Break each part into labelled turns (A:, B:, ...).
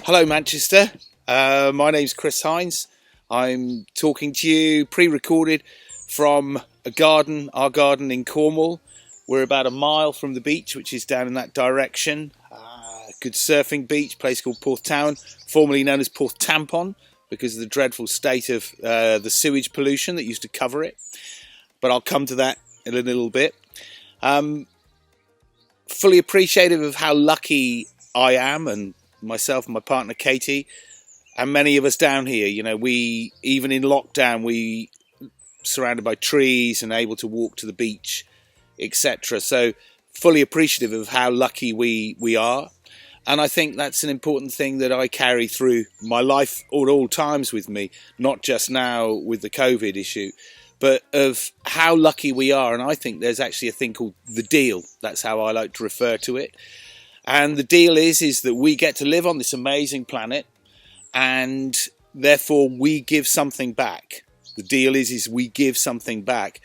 A: Hello Manchester, my name's Chris Hines. I'm talking to you pre-recorded from our garden in Cornwall. We're about a mile from the beach, which is down in that direction. Good surfing beach, place called Porthtown, formerly known as Porth Tampon because of the dreadful state of the sewage pollution that used to cover it. But I'll come to that in a little bit. Fully appreciative of how lucky I am, and myself and my partner Katie, and many of us down here. You know, we, even in lockdown, we surrounded by trees and able to walk to the beach, etc. So fully appreciative of how lucky we are. And I think that's an important thing that I carry through my life at all times with me, not just now with the COVID issue, but of how lucky we are. And I think there's actually a thing called the deal. That's how I like to refer to it. And the deal is that we get to live on this amazing planet, and therefore we give something back. The deal is we give something back,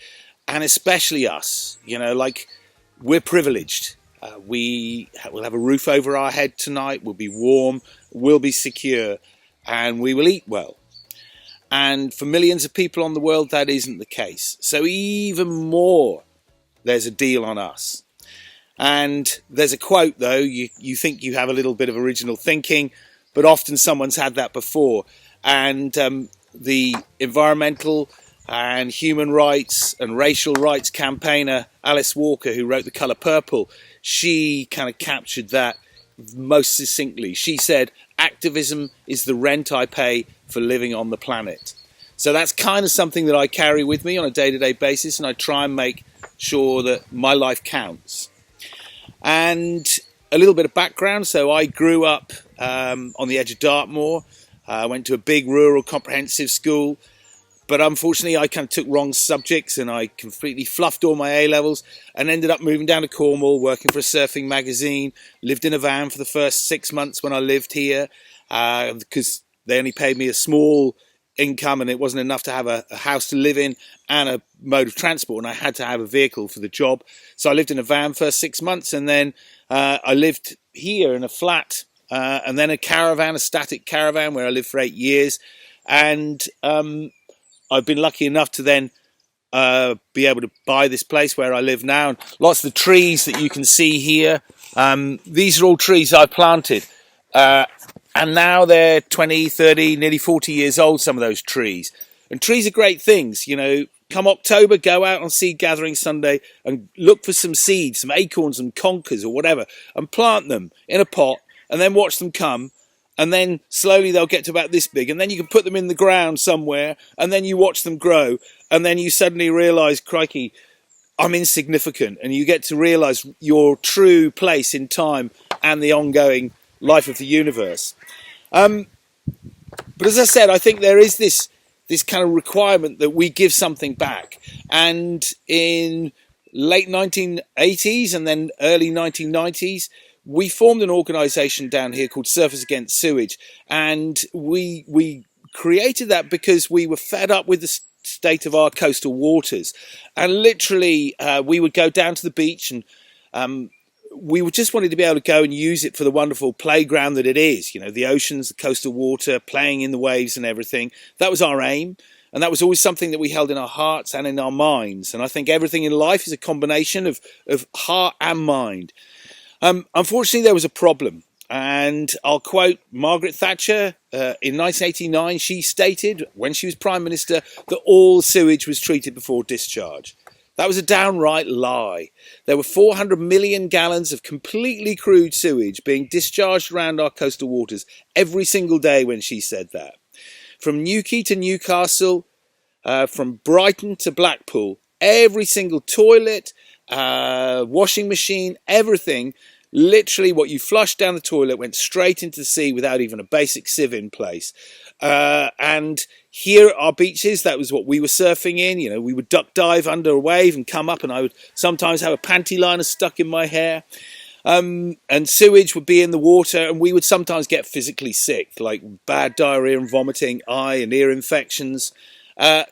A: and especially us. You know, like, we're privileged. We'll have a roof over our head tonight. We'll be warm. We'll be secure, and we will eat well. And for millions of people on the world, that isn't the case. So even more, there's a deal on us. And there's a quote, though. You think you have a little bit of original thinking, but often someone's had that before. And the environmental and human rights and racial rights campaigner Alice Walker, who wrote The Colour Purple, she kind of captured that most succinctly. She said, "Activism is the rent I pay for living on the planet." So that's kind of something that I carry with me on a day-to-day basis, and I try and make sure that my life counts. And a little bit of background. So I grew up on the edge of Dartmoor. I went to a big rural comprehensive school, but unfortunately I kind of took wrong subjects and I completely fluffed all my A-levels and ended up moving down to Cornwall, working for a surfing magazine. Lived in a van for the first 6 months when I lived here because they only paid me a small income and it wasn't enough to have a house to live in and a mode of transport, and I had to have a vehicle for the job. So I lived in a van for 6 months, and then I lived here in a flat, and then a caravan, a static caravan, where I lived for 8 years. And I've been lucky enough to then be able to buy this place where I live now. And lots of the trees that you can see here, these are all trees I planted. And now they're 20, 30, nearly 40 years old, some of those trees. And trees are great things. You know, come October, go out on seed gathering Sunday and look for some seeds, some acorns and conkers or whatever, and plant them in a pot and then watch them come. And then slowly they'll get to about this big. And then you can put them in the ground somewhere and then you watch them grow. And then you suddenly realise, crikey, I'm insignificant. And you get to realise your true place in time and the ongoing life of the universe. But as I said, I think there is this kind of requirement that we give something back. And in late 1980s and then early 1990s, we formed an organisation down here called Surfers Against Sewage. And we created that because we were fed up with the state of our coastal waters. And literally, we would go down to the beach and we just wanted to be able to go and use it for the wonderful playground that it is. You know, the oceans, the coastal water, playing in the waves and everything. That was our aim. And that was always something that we held in our hearts and in our minds. And I think everything in life is a combination of heart and mind. Unfortunately, there was a problem. And I'll quote Margaret Thatcher in 1989. She stated, when she was Prime Minister, that all sewage was treated before discharge. That was a downright lie. There were 400 million gallons of completely crude sewage being discharged around our coastal waters every single day when she said that. From Newquay to Newcastle, from Brighton to Blackpool, every single toilet, washing machine, everything, literally what you flushed down the toilet went straight into the sea without even a basic sieve in place. And here at our beaches, that was what we were surfing in. You know, we would duck dive under a wave and come up, and I would sometimes have a panty liner stuck in my hair. And sewage would be in the water, and we would sometimes get physically sick, like bad diarrhea and vomiting, eye and ear infections.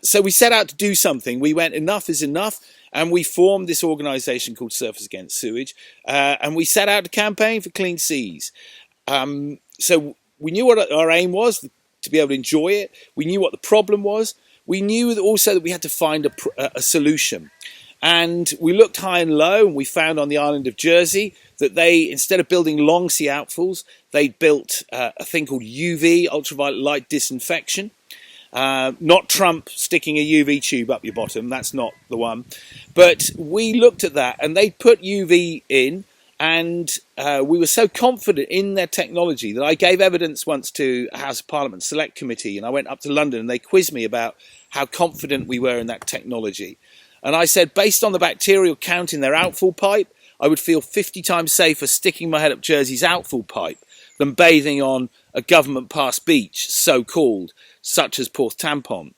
A: So we set out to do something. We went, enough is enough, and we formed this organisation called Surfers Against Sewage, and we set out to campaign for clean seas. So we knew what our aim was, to be able to enjoy it. We knew what the problem was. We knew also that we had to find a solution. And we looked high and low, and we found on the island of Jersey that they, instead of building long sea outfalls, they built a thing called UV, ultraviolet light disinfection. Not Trump sticking a UV tube up your bottom, that's not the one. But we looked at that, and they put UV in, and we were so confident in their technology that I gave evidence once to a House of Parliament Select Committee, and I went up to London and they quizzed me about how confident we were in that technology. And I said, based on the bacterial count in their outfall pipe, I would feel 50 times safer sticking my head up Jersey's outfall pipe than bathing on a government-passed beach, so-called, such as Porth Tampon.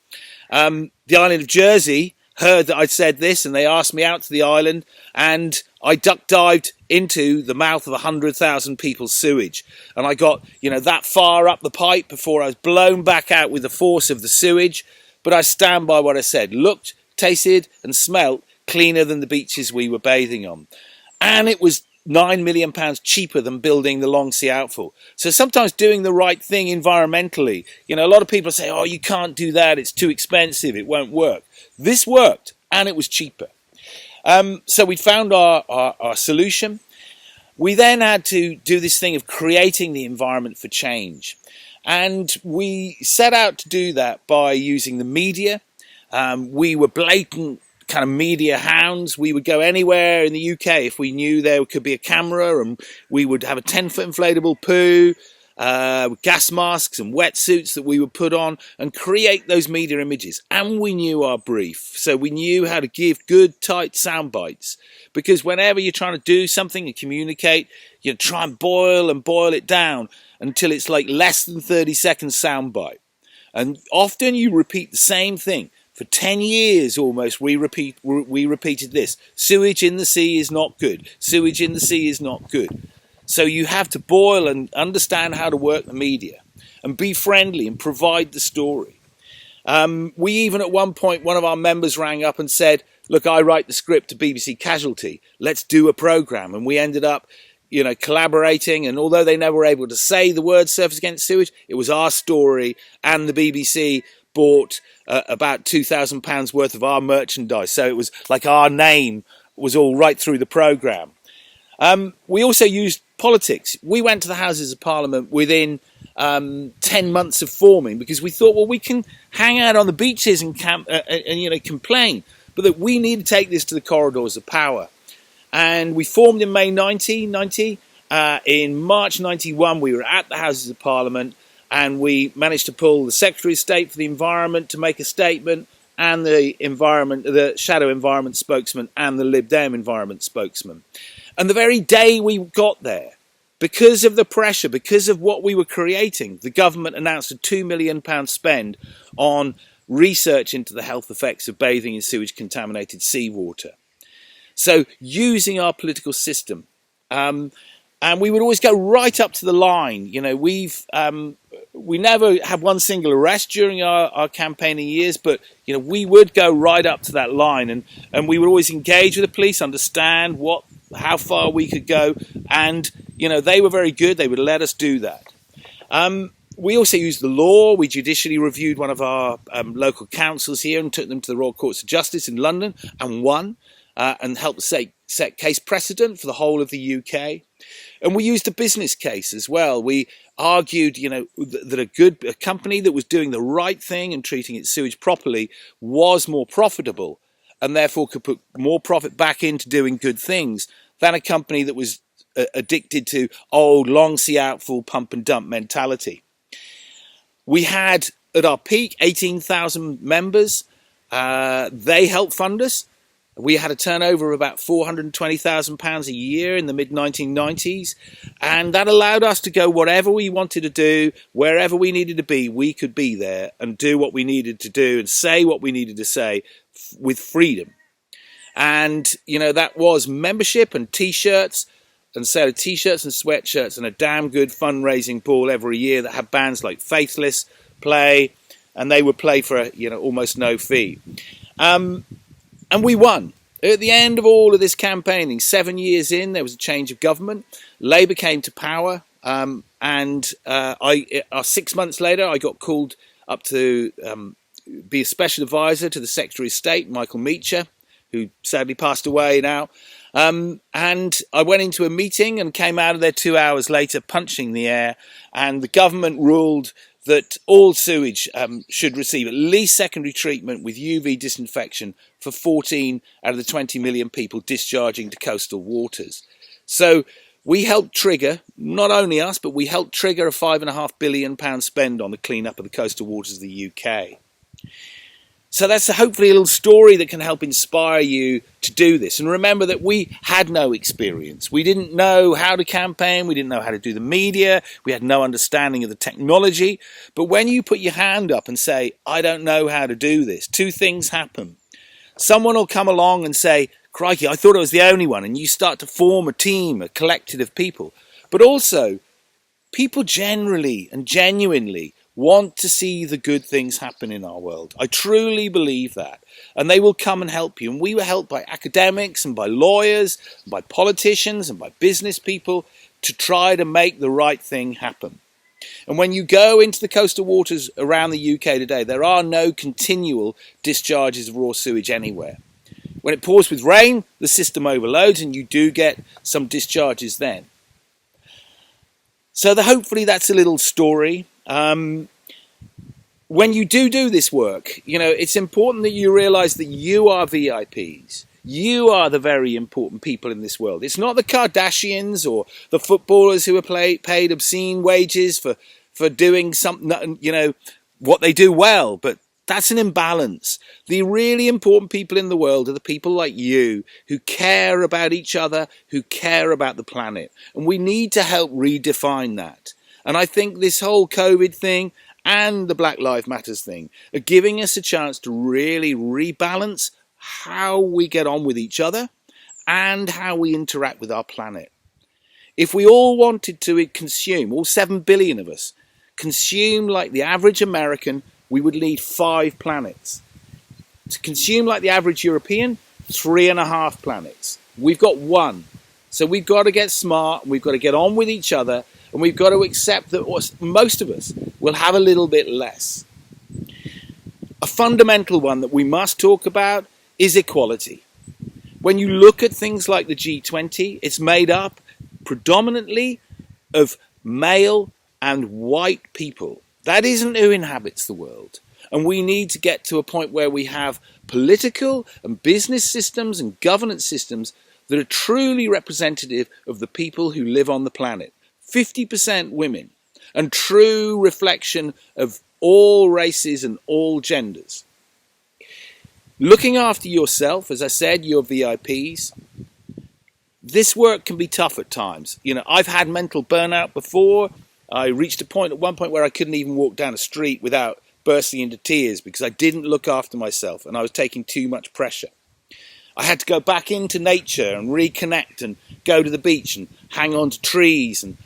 A: The island of Jersey heard that I'd said this, and they asked me out to the island, and I duck-dived into the mouth of 100,000 people's sewage. And I got, that far up the pipe before I was blown back out with the force of the sewage. But I stand by what I said. Looked, tasted and smelt cleaner than the beaches we were bathing on. And it was £9 million cheaper than building the long sea outfall. So sometimes doing the right thing environmentally, a lot of people say, oh, you can't do that, it's too expensive, it won't work. This worked, and it was cheaper. So we found our solution. We then had to do this thing of creating the environment for change. And we set out to do that by using the media. We were blatant kind of media hounds. We would go anywhere in the UK if we knew there could be a camera, and we would have a 10-foot inflatable poo, gas masks and wetsuits that we would put on and create those media images. And we knew our brief. So we knew how to give good, tight sound bites. Because whenever you're trying to do something and communicate, you try and boil it down until it's like less than 30 seconds sound bite. And often you repeat the same thing. For 10 years almost, we repeated this. Sewage in the sea is not good. Sewage in the sea is not good. So you have to boil and understand how to work the media and be friendly and provide the story. We even at one point, one of our members rang up and said, look, I write the script to BBC Casualty. Let's do a programme. And we ended up, collaborating. And although they never were able to say the word surface against sewage, it was our story, and the BBC bought about £2,000 worth of our merchandise. So it was like our name was all right through the programme. We also used politics. We went to the Houses of Parliament within 10 months of forming, because we thought, well, we can hang out on the beaches and complain, but that we need to take this to the corridors of power. And we formed in May 1990. In March 91, we were at the Houses of Parliament, and we managed to pull the Secretary of State for the Environment to make a statement, and the Shadow Environment spokesman, and the Lib Dem Environment spokesman. And the very day we got there, because of the pressure, because of what we were creating, the government announced a £2 million spend on research into the health effects of bathing in sewage-contaminated seawater. So using our political system. And we would always go right up to the line. We never had one single arrest during our campaigning years, but we would go right up to that line, and we would always engage with the police, understand how far we could go, and they were very good. They would let us do that. We also used the law. We judicially reviewed one of our local councils here and took them to the Royal Courts of Justice in London and won, and helped set case precedent for the whole of the UK. And we used a business case as well. We argued, that a company that was doing the right thing and treating its sewage properly was more profitable, and therefore could put more profit back into doing good things than a company that was addicted to old long sea outfall pump and dump mentality. We had, at our peak, 18,000 members. They helped fund us. We had a turnover of about £420,000 a year in the mid-1990s, and that allowed us to go whatever we wanted to do, wherever we needed to be, we could be there and do what we needed to do and say what we needed to say with freedom. And, that was membership and T-shirts, and sale of T-shirts and sweatshirts, and a damn good fundraising ball every year that had bands like Faithless play, and they would play for, almost no fee. And we won. At the end of all of this campaigning, 7 years in, there was a change of government. Labour came to power. And 6 months later, I got called up to be a special advisor to the Secretary of State, Michael Meacher, who sadly passed away now. And I went into a meeting and came out of there 2 hours later, punching the air. And the government ruled that all sewage should receive at least secondary treatment with UV disinfection for 14 out of the 20 million people discharging to coastal waters. So we helped trigger, not only us, but we helped trigger a £5.5 billion spend on the clean-up of the coastal waters of the UK. So that's hopefully a little story that can help inspire you to do this. And remember that we had no experience. We didn't know how to campaign. We didn't know how to do the media. We had no understanding of the technology. But when you put your hand up and say, I don't know how to do this, two things happen. Someone will come along and say, crikey, I thought I was the only one. And you start to form a team, a collective of people. But also, people generally and genuinely want to see the good things happen in our world. I truly believe that. And they will come and help you. And we were helped by academics and by lawyers, and by politicians and by business people to try to make the right thing happen. And when you go into the coastal waters around the UK today, there are no continual discharges of raw sewage anywhere. When it pours with rain, the system overloads and you do get some discharges then. So hopefully that's a little story. When you do this work, it's important that you realize that you are VIPs. You are the very important people in this world. It's not the Kardashians or the footballers who are paid obscene wages for doing something, what they do well, but that's an imbalance. The really important people in the world are the people like you who care about each other, who care about the planet. And we need to help redefine that. And I think this whole COVID thing and the Black Lives Matters thing are giving us a chance to really rebalance how we get on with each other and how we interact with our planet. If we all wanted to consume, all 7 billion of us, consume like the average American, we would need 5 planets. To consume like the average European, 3.5 planets. We've got 1. So we've got to get smart, we've got to get on with each other, and we've got to accept that most of us will have a little bit less. A fundamental one that we must talk about is equality. When you look at things like the G20, it's made up predominantly of male and white people. That isn't who inhabits the world. And we need to get to a point where we have political and business systems and governance systems that are truly representative of the people who live on the planet. 50% women, and true reflection of all races and all genders. Looking after yourself, as I said, you're VIPs. This work can be tough at times. I've had mental burnout before. I reached a point at one point where I couldn't even walk down a street without bursting into tears because I didn't look after myself and I was taking too much pressure. I had to go back into nature and reconnect and go to the beach and hang on to trees and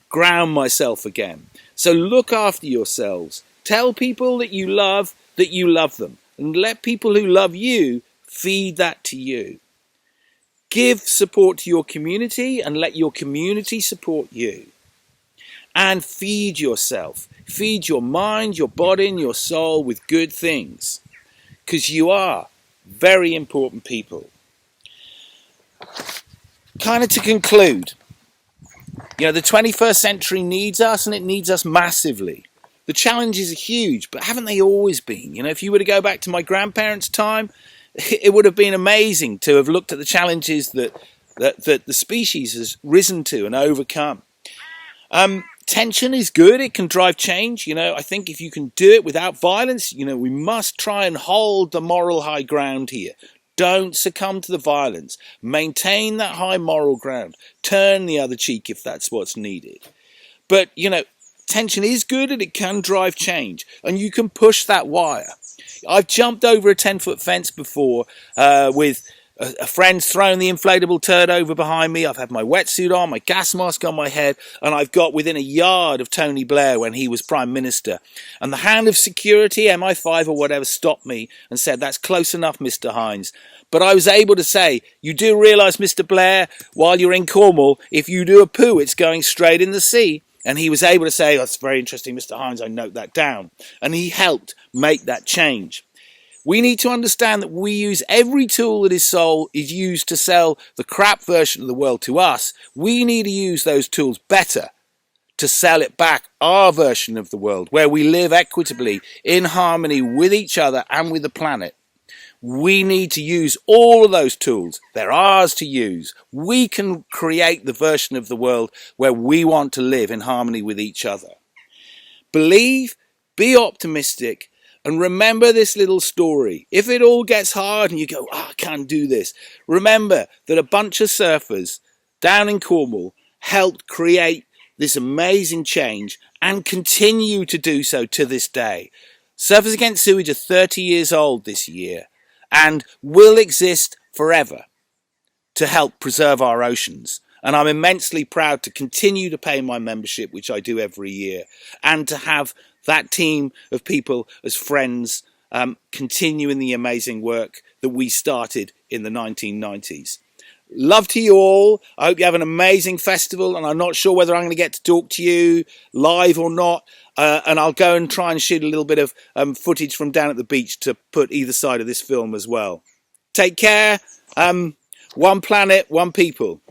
A: ground myself again. So look after yourselves. Tell people that you love them. And let people who love you feed that to you. Give support to your community and let your community support you. And feed yourself. Feed your mind, your body and your soul with good things. Because you are very important people. Kind of to conclude, the 21st century needs us and it needs us massively. The challenges are huge, but haven't they always been? If you were to go back to my grandparents' time, it would have been amazing to have looked at the challenges that the species has risen to and overcome. Tension is good. It can drive change. I think if you can do it without violence, we must try and hold the moral high ground here. Don't succumb to the violence. Maintain that high moral ground. Turn the other cheek if that's what's needed. But, tension is good and it can drive change. And you can push that wire. I've jumped over a 10-foot fence before with a friend's thrown the inflatable turd over behind me. I've had my wetsuit on, my gas mask on my head, and I've got within a yard of Tony Blair when he was Prime Minister. And the hand of security, MI5 or whatever, stopped me and said, "That's close enough, Mr. Hines." But I was able to say, "You do realise, Mr. Blair, while you're in Cornwall, if you do a poo, it's going straight in the sea." And he was able to say, oh, that's very interesting, Mr. Hines, I note that down. And he helped make that change. We need to understand that we use every tool that is used to sell the crap version of the world to us. We need to use those tools better to sell it back, our version of the world, where we live equitably in harmony with each other and with the planet. We need to use all of those tools. They're ours to use. We can create the version of the world where we want to live in harmony with each other. Believe, be optimistic, and remember this little story. If it all gets hard and you go, I can't do this, remember that a bunch of surfers down in Cornwall helped create this amazing change and continue to do so to this day. Surfers Against Sewage are 30 years old this year and will exist forever to help preserve our oceans. And I'm immensely proud to continue to pay my membership, which I do every year, and to have that team of people as friends continuing the amazing work that we started in the 1990s. Love to you all. I hope you have an amazing festival, and I'm not sure whether I'm going to get to talk to you live or not. And I'll go and try and shoot a little bit of footage from down at the beach to put either side of this film as well. Take care. One planet, one people.